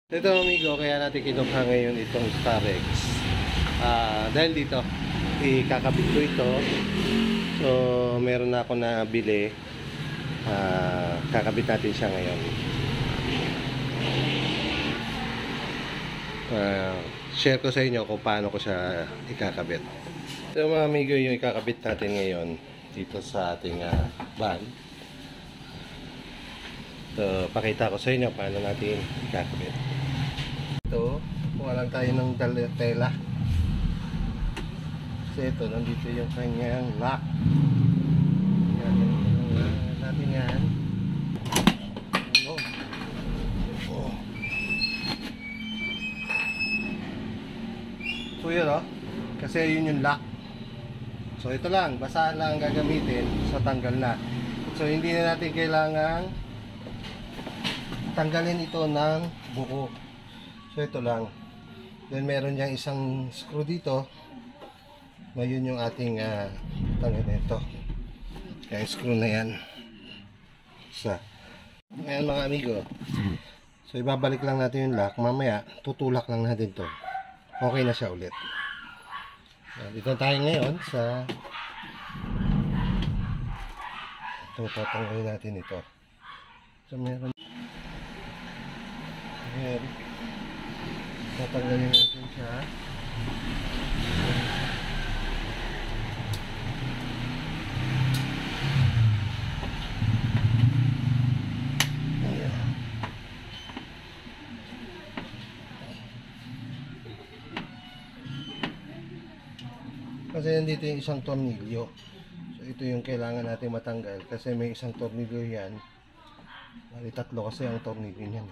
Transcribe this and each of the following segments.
Ito amigo, kaya natin kinuha ngayon itong Starex. Dahil dito, ikakabit ko ito. So, meron na ako na bili. Kakabit natin siya ngayon. Share ko sa inyo kung paano ko siya ikakabit. So mga amigo, yung ikakabit natin ngayon dito sa ating van. So, pakita ko sa inyo paano natin ikakabit. Ito, kuha lang tayo ng tela. Kasi ito, nandito yung kanyang lock. Yan, natin yan. So yun kasi yun yung lock. So ito lang, basa lang gagamitin. So tanggal na. So hindi na natin kailangan tanggalin ito ng buko. So ito lang. Then meron niyang isang screw dito. Ngayon yung ating tanggal nito. Kaya screw na yan. Isa. Ngayon mga amigo. So ibabalik lang natin yung lock. Mamaya tutulak lang natin to. Okay na siya ulit. Dito tayo ngayon sa ito, tatanggalin natin ito. So meron ayan, tatanggalin natin siya. Kasi nandito yung isang tornilyo. So ito yung kailangan natin matanggal kasi may isang tornilyo yan. Bali tatlo kasi ang tornilyo niyan.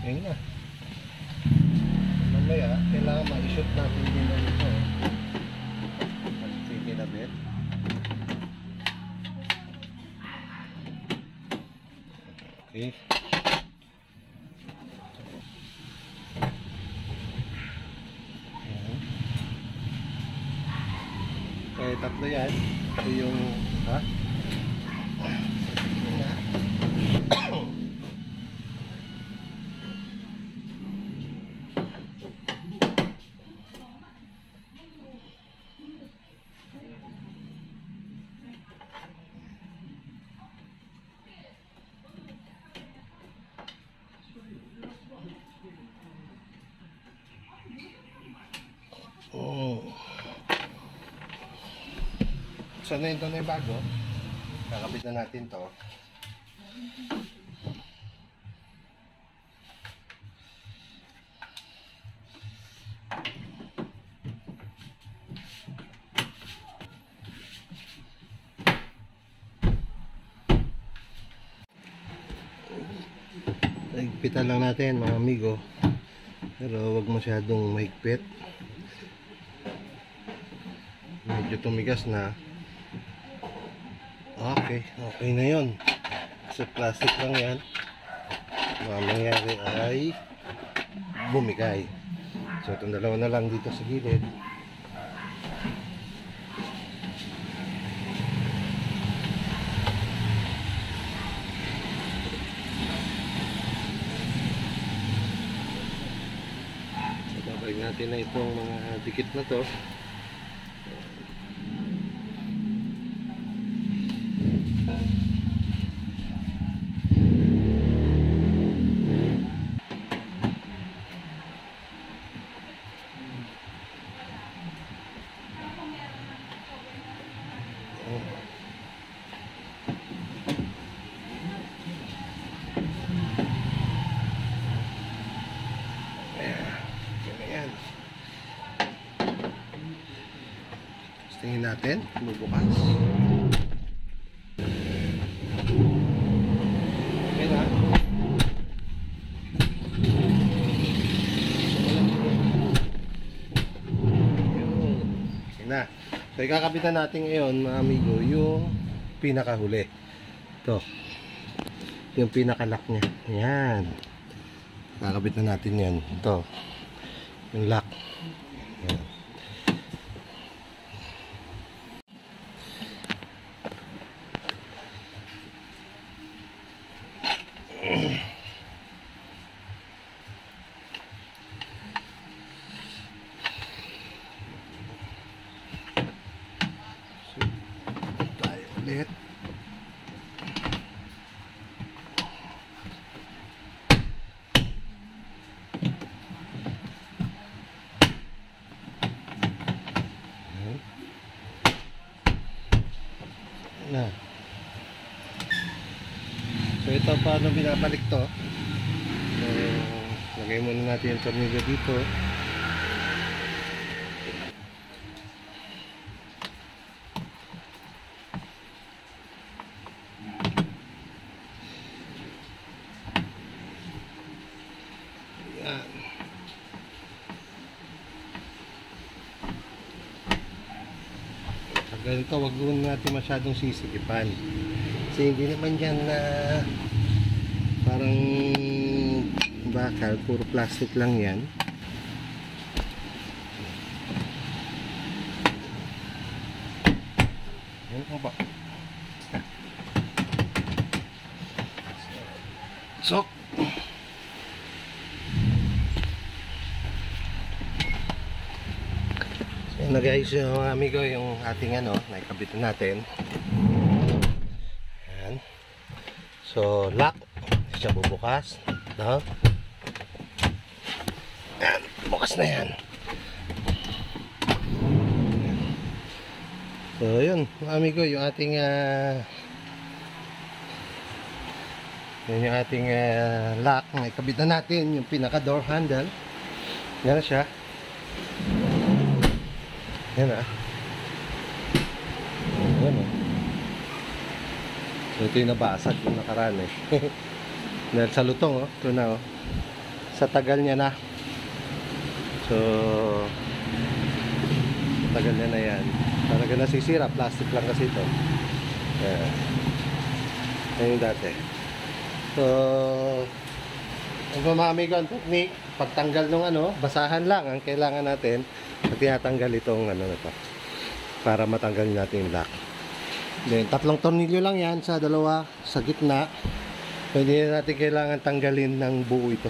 Okay na. Mamaya, kailangan ma-shoot natin din na ito. Sige na bit. Okay. Okay, tatlo yan. Ito yung, So na ito na yung bago. Kakabit na natin to. Higpitan lang natin mga amigo. Pero wag masyadong mahigpit. Medyo tumigas na. Okay na yun. Sa plastic lang yan. Mangyayari ay bumigay. So itong dalawa na lang dito sa gilid. So babalik natin na itong mga dikit na to. Tingin natin, bubukas. Okay na. Okay na. So ikakapitan natin ngayon mga amigo yung pinakahuli. Ito. Yung pinaka-lock niya. Ayan. Kakapitan natin yan. Ito. Yung lock. Ayan. Tayo ulit. Na. So ito paano binabalik to. So lagay muna natin yung tornilyo dito. Yan. Ganito, wag muna natin masyadong sisikipan kasi hindi naman yan na parang bakal, puro plastic lang yan. Ano ba? So yun na guys, yung mga amigo, yung ating naikabitan natin. Ayan. So lock, siya bubukas, no? Ayan, bukas na yan. So yun mga amigo, yung ating yun yung ating lock, naikabitan natin yung pinaka door handle. Yan na siya. Yan ah. Yan ah. So ito yung nabasag yung nakaraan eh. Dahil sa lutong oh. Ito na oh. Sa tagal niya na. So sa tagal niya na yan. Talaga nasisira. Plastic lang kasi ito. Yan. Yan yung dati. So ang mga amigo, ang technique, pagtanggal ng basahan lang ang kailangan natin. At tinatanggal itong na to para matanggal natin yung lock. Then tatlong tornilyo lang yan sa dalawa sa gitna. Hindi na natin kailangan tanggalin ng buo ito.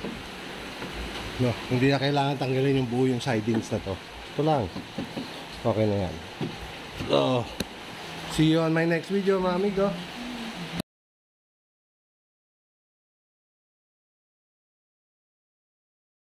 No, hindi na kailangan tanggalin yung buo yung sidings na to. Ito lang. Okay na yan. So, see you on my next video mga amigo.